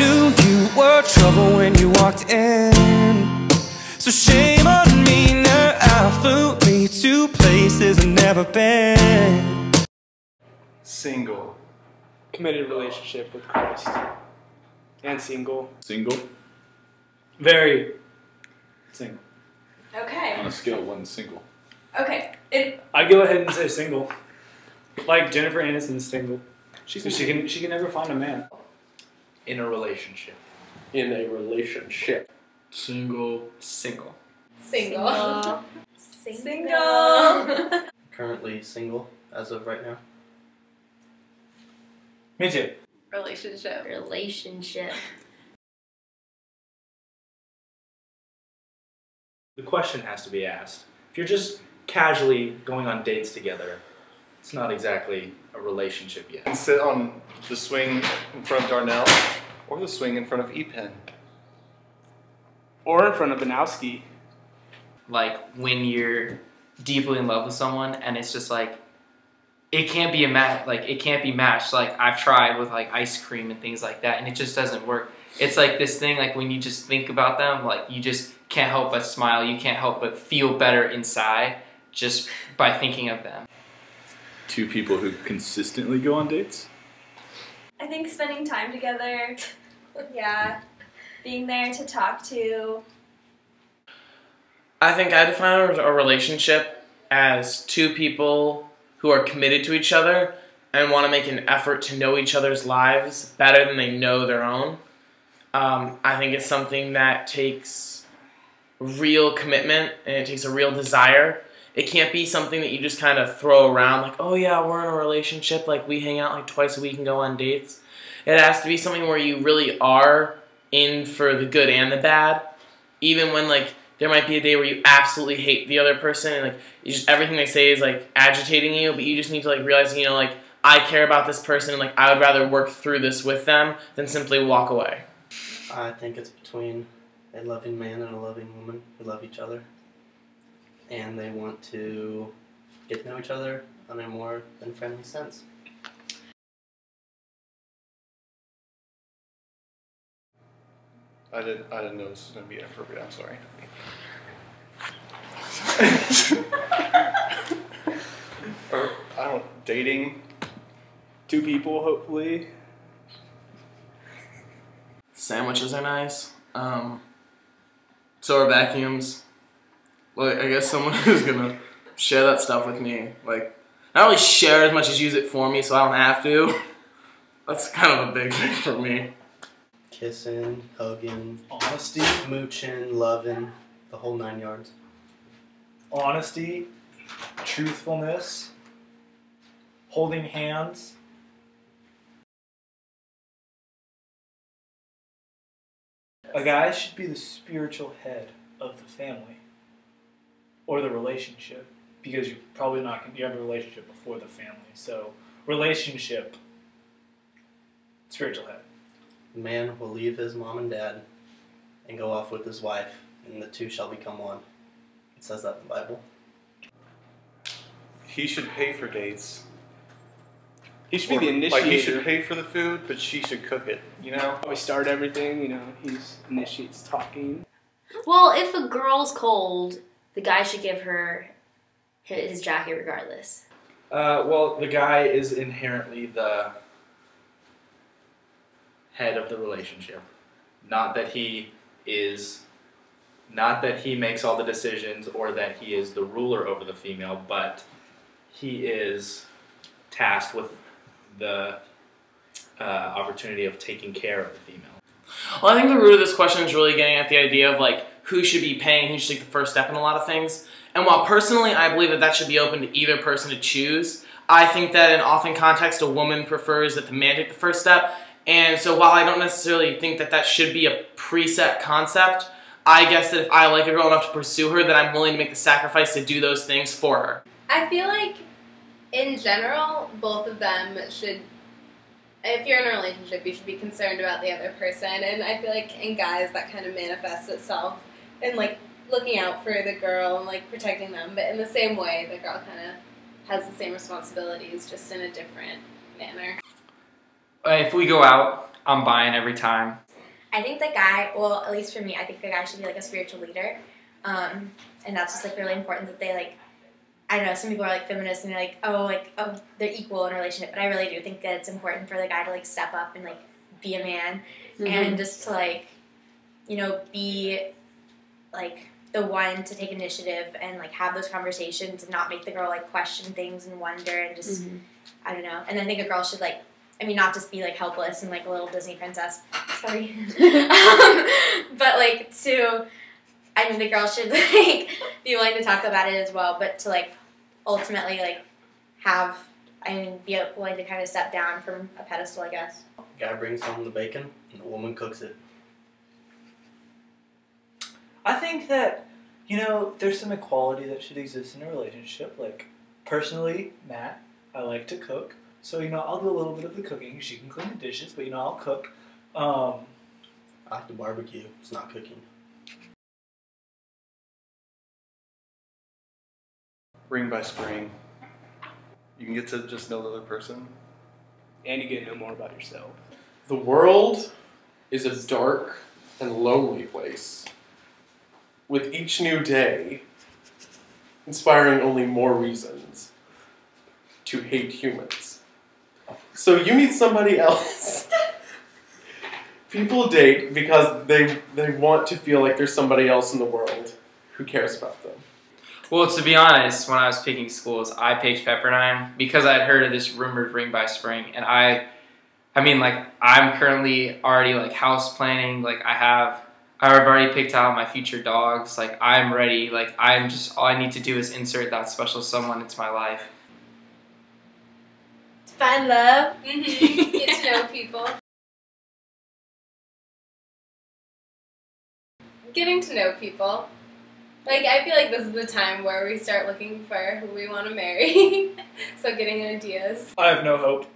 knew you were trouble when you walked in. So shame on me, now I flew me to places I've never been. Single. Committed relationship with Christ. And single. Single? Very single. Okay. On a scale of 1 to single. Okay. I'd go ahead and say single. Like Jennifer Aniston's single. She can never find a man. In a relationship. In a relationship. Single. Single. Currently single as of right now. Me too. Relationship. The question has to be asked. If you're just casually going on dates together, it's not exactly a relationship yet. And sit on the swing in front of Darnell or the swing in front of E-Pen. Or in front of Banowski. Like when you're deeply in love with someone and it's just like it can't be matched. Like I've tried with like ice cream and things like that and it just doesn't work. It's like this thing like when you just think about them, like you just can't help but smile, you can't help but feel better inside just by thinking of them. 2 people who consistently go on dates? I think spending time together, yeah, being there to talk to. I think I define a relationship as 2 people who are committed to each other and want to make an effort to know each other's lives better than they know their own. I think it's something that takes real commitment and it takes a real desire. It can't be something that you just kind of throw around like, oh yeah, we're in a relationship, like we hang out like twice a week and go on dates. It has to be something where you really are in for the good and the bad. Even when like there might be a day where you absolutely hate the other person and like you just everything they say is like agitating you, but you just need to like realize, you know, like I care about this person and like I would rather work through this with them than simply walk away. I think it's between a loving man and a loving woman who love each other. And they want to get to know each other on a more than friendly sense. I didn't know this was going to be inappropriate. I'm sorry. Or, I don't, dating. 2 people, hopefully. Sandwiches are nice. So are vacuums. Like, I guess someone who's gonna share that stuff with me. Like, not really share as much as use it for me so I don't have to. That's kind of a big thing for me. Kissing, hugging, Honesty. mooching, loving, the whole 9 yards. Honesty. Truthfulness. Holding hands. A guy should be the spiritual head of the family or the relationship because you're probably not going to have a relationship before the family. So, relationship, spiritual head. The man will leave his mom and dad and go off with his wife, and the 2 shall become one. It says that in the Bible. He should pay for dates. He should be the initiator. Like he should pay for the food, but she should cook it, you know? We start everything, you know, he initiates talking. Well, if a girl's cold, the guy should give her his jacket regardless. Well, the guy is inherently the head of the relationship. Not that he makes all the decisions or that he is the ruler over the female, but he is tasked with the opportunity of taking care of the female. Well, I think the root of this question is really getting at the idea of like who should be paying, who should take the first step in a lot of things. And while personally I believe that should be open to either person to choose, I think that in often context a woman prefers that the man take the first step. And so while I don't necessarily think that should be a preset concept, I guess that if I like a girl enough to pursue her, then I'm willing to make the sacrifice to do those things for her. I feel like in general, both of them should, if you're in a relationship, you should be concerned about the other person. And I feel like in guys that kind of manifests itself in like looking out for the girl and like protecting them. But in the same way, the girl kind of has the same responsibilities, just in a different manner. If we go out, I'm buying every time. I think the guy, well, at least for me, I think the guy should be like a spiritual leader. And that's just like really important that they like, I don't know, some people are like feminists and they're like, oh, they're equal in a relationship. But I really do think that it's important for the guy to like step up and like be a man and just to like, you know, be like the one to take initiative and like have those conversations and not make the girl like question things and wonder and just, I don't know. And I think a girl should like, I mean, not just be like helpless and like a little Disney princess. Sorry. But like to, I mean, the girl should like be willing to talk about it as well, but to like ultimately like have, I mean, be willing to kind of step down from a pedestal, I guess. Guy brings home the bacon and the woman cooks it. I think that, you know, there's some equality that should exist in a relationship. Like, personally, Matt, I like to cook. So, you know, I'll do a little bit of the cooking. She can clean the dishes, but, you know, I'll cook. I like to barbecue. It's not cooking. Ring by spring. You can get to just know the other person. And you get to know more about yourself. The world is a dark and lonely place, with each new day inspiring only more reasons to hate humans. So you need somebody else. People date because they want to feel like there's somebody else in the world who cares about them. Well, to be honest, when I was picking schools, I picked Pepperdine because I'd heard of this rumored ring by spring, and I mean, like, I'm currently already, like, house planning, like, I've already picked out my future dogs, like, I'm ready, like, all I need to do is insert that special someone into my life. Find love, get to know people. Getting to know people. Like, I feel like this is the time where we start looking for who we want to marry. So getting ideas. I have no hope.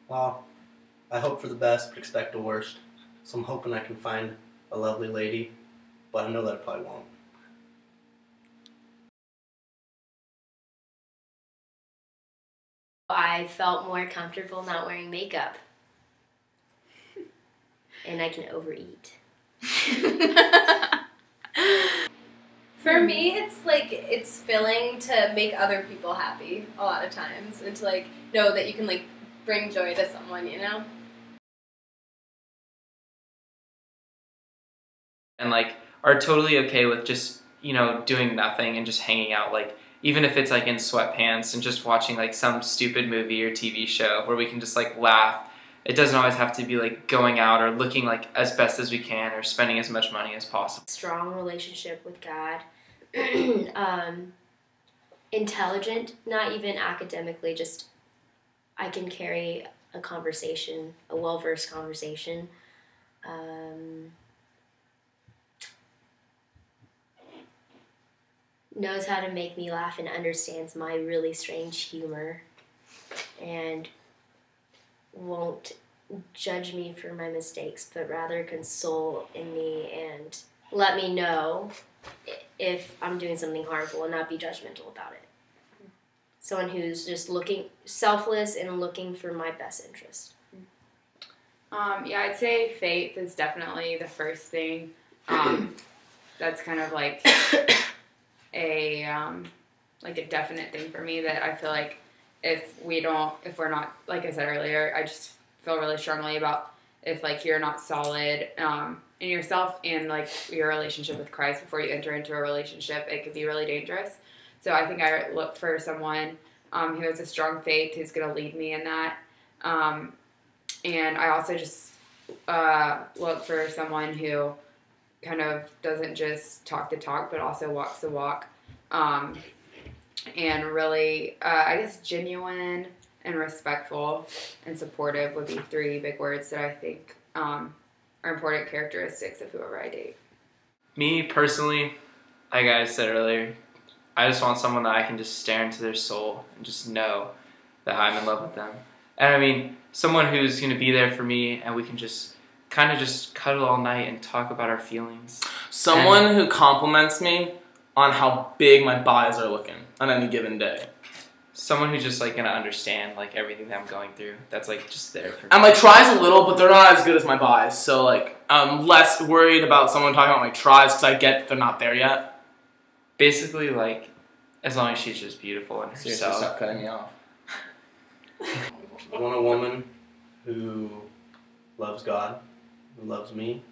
Well, I hope for the best, but expect the worst. So I'm hoping I can find a lovely lady, but I know that I probably won't. I felt more comfortable not wearing makeup. And I can overeat. For me, it's like, it's filling to make other people happy a lot of times. And to like know that you can like bring joy to someone, you know? And like are totally okay with just, you know, doing nothing and just hanging out, like even if it's like in sweatpants and just watching like some stupid movie or TV show where we can just like laugh. It doesn't always have to be like going out or looking like as best as we can or spending as much money as possible. Strong relationship with God. Intelligent, not even academically, just I can carry a conversation, a well-versed conversation. Knows how to make me laugh and understands my really strange humor. And won't judge me for my mistakes, but rather console in me and let me know if I'm doing something harmful and not be judgmental about it. Someone who's just selfless and looking for my best interest. Yeah, I'd say faith is definitely the first thing. That's kind of like a definite thing for me that I feel like if we're not, like I said earlier, I just feel really strongly about if like you're not solid in yourself and like your relationship with Christ before you enter into a relationship, it could be really dangerous. So I think I look for someone who has a strong faith, who's going to lead me in that. And I also just look for someone who kind of doesn't just talk the talk, but also walks the walk. And really, I guess, genuine and respectful and supportive would be three big words that I think are important characteristics of whoever I date. Me, personally, like I said earlier, I just want someone that I can just stare into their soul and just know that I'm in love with them. And I mean, someone who's going to be there for me and we can just kind of just cuddle all night and talk about our feelings. Someone who compliments me on how big my thighs are looking on any given day. someone who's just like gonna understand like everything that I'm going through. That's like just there for me. And my tries a little, but they're not as good as my buys. So like I'm less worried about someone talking about my tries because I get they're not there yet. Basically, like as long as she's just beautiful and Seriously, herself. stop cutting me off. I want a woman who loves God, who loves me,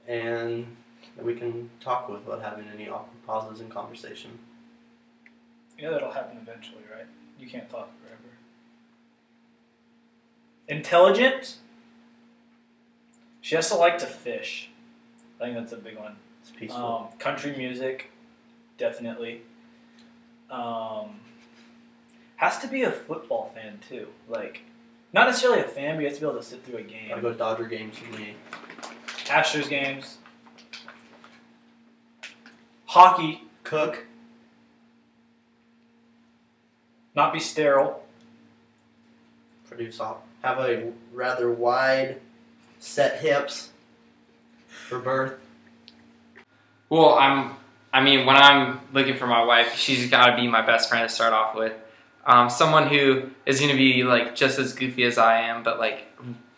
and that we can talk with without having any awkward pauses in conversation. Yeah, that'll happen eventually, right? You can't talk forever. Intelligent. She has to like to fish. I think that's a big one. It's peaceful. Country music, definitely. Has to be a football fan too. Like, not necessarily a fan, but you have to be able to sit through a game. Gotta go to Dodger games with me. Astros games. Hockey. Cook. Not be sterile. Produce off. Have a rather wide set hips for birth. Well, I mean, when I'm looking for my wife, she's got to be my best friend to start off with. Someone who is going to be like just as goofy as I am, but like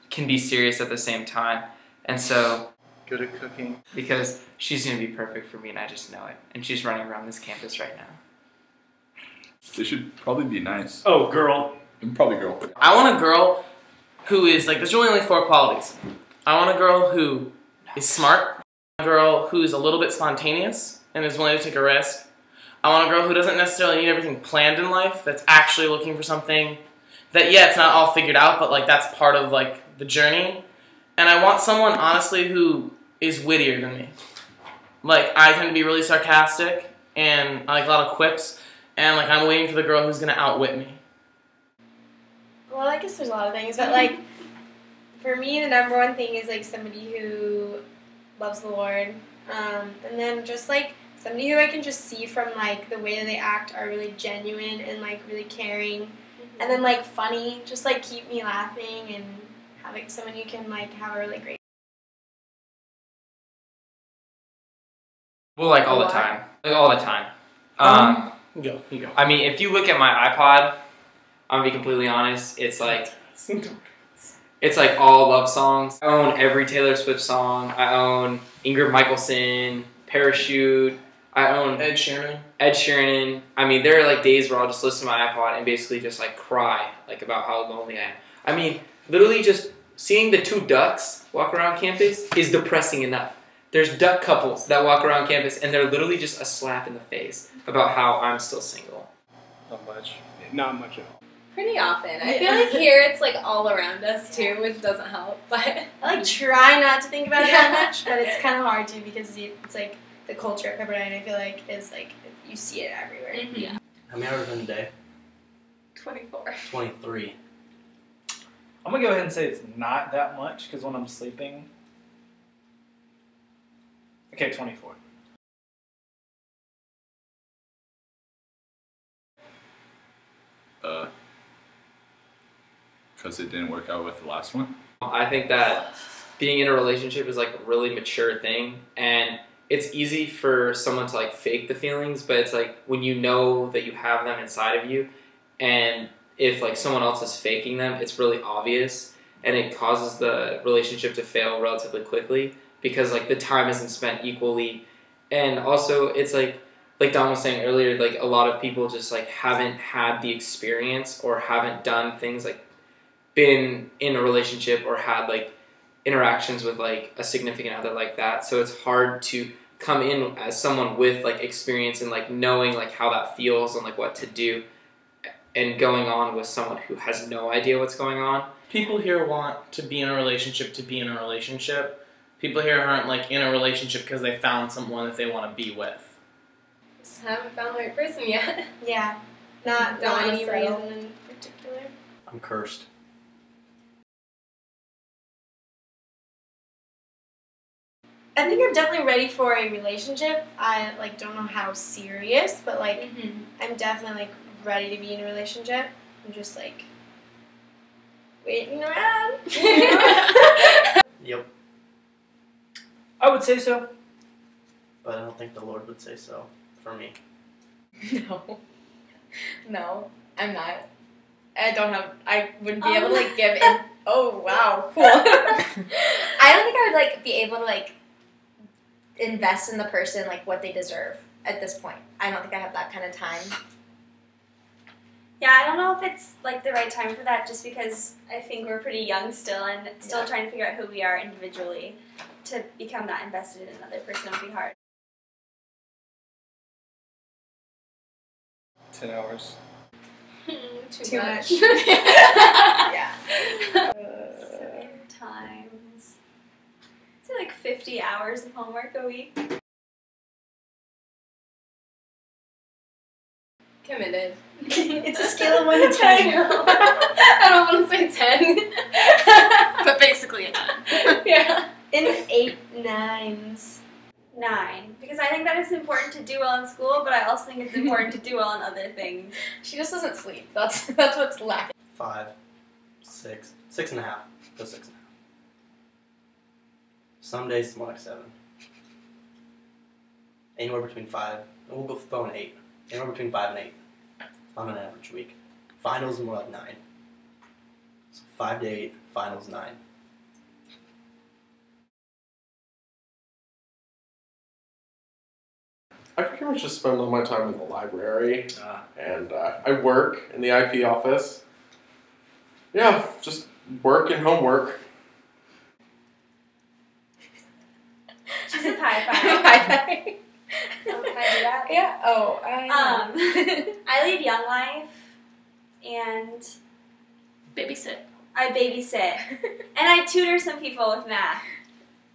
can be serious at the same time. And so, Good at cooking. because she's going to be perfect for me, and I just know it. And she's running around this campus right now. They should probably be nice. Oh, girl. And probably girl. I want a girl who is like, there's really only 4 qualities. I want a girl who is smart, a girl who is a little bit spontaneous and is willing to take a risk. I want a girl who doesn't necessarily need everything planned in life, that's actually looking for something that, yeah, it's not all figured out, but like that's part of like the journey. And I want someone, honestly, who is wittier than me. Like, I tend to be really sarcastic and I like a lot of quips, and like I'm waiting for the girl who's gonna outwit me. Well, I guess there's a lot of things, but like for me, the number one thing is like somebody who loves the Lord, and then just like somebody who I can just see from like the way that they act are really genuine and like really caring, and then like funny, just like keep me laughing and having someone you can like have a really great. Well, like all the time. Like all the time. You go. I mean, if you look at my iPod, I'm gonna be completely honest, it's like all love songs. I own every Taylor Swift song. I own Ingrid Michaelson, Parachute. I own Ed Sheeran. I mean, there are like days where I'll just listen to my iPod and basically just like cry like about how lonely I am. I mean, literally just seeing the 2 ducks walk around campus is depressing enough. There's duck couples that walk around campus and they're literally just a slap in the face about how I'm still single. Not much. Not much at all. Pretty often. I feel like here it's like all around us too, which doesn't help. But I like try not to think about it that much, but it's kind of hard to because it's like the culture at Pepperdine. I feel like is like you see it everywhere. Mm-hmm. Yeah. How many hours in a day? 24. 23. I'm gonna go ahead and say it's not that much because when I'm sleeping. Okay, 24. Because it didn't work out with the last one. I think that being in a relationship is like a really mature thing, and it's easy for someone to like fake the feelings, but it's like when you know that you have them inside of you, and if like someone else is faking them, it's really obvious, and it causes the relationship to fail relatively quickly because like the time isn't spent equally, and also it's like Don was saying earlier, like a lot of people just like haven't had the experience or haven't done things like been in a relationship or had like interactions with like a significant other like that, so it's hard to come in as someone with like experience and like knowing like how that feels and like what to do, and going on with someone who has no idea what's going on. People here want to be in a relationship to be in a relationship. People here aren't like in a relationship because they found someone that they want to be with. Just haven't found the right person yet. Yeah. Not wanna any settle. reason in particular. I'm cursed. I think I'm definitely ready for a relationship. I like don't know how serious, but like I'm definitely like ready to be in a relationship. I'm just like waiting around. Yep. I would say so. But I don't think the Lord would say so for me. No. No, I'm not. I wouldn't be able to, like, give in. Oh, wow, cool. I don't think I would, like, be able to, like, invest in the person, like, what they deserve at this point. I don't think I have that kind of time. Yeah, I don't know if it's, like, the right time for that, just because I think we're pretty young still and still trying to figure out who we are individually. To become that invested in another person would be hard. 10 hours. Too much. Yeah. 7 times. I'd say like 50 hours of homework a week. Committed. It's a scale of 1 to 10. I don't want to say 10. But basically a 9. Yeah. In 8 9s. 9. Because I think that it's important to do well in school, but I also think it's important to do well in other things. She just doesn't sleep. That's what's lacking. 5, 6, 6.5. Go 6.5. Some days it's more like 7. Anywhere between 5. And we'll go throw an 8. Anywhere between 5 and 8 on an average week. Finals more like 9. So 5 to 8. Finals 9. I pretty much just spend all my time in the library, and I work in the IP office. Yeah, just work and homework. She's a pie pie. Pie. Oh, can I do that? Yeah. Oh, I lead Young Life, and Babysit. I babysit, and I tutor some people with math.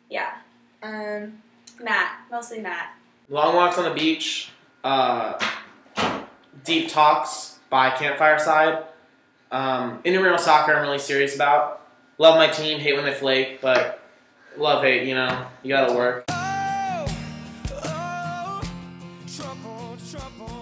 Yeah. Matt, mostly Matt. Long walks on the beach, deep talks by campfire side. Intramural soccer I'm really serious about. Love my team, hate when they flake, but love hate, you know, you gotta work. Trouble, trouble.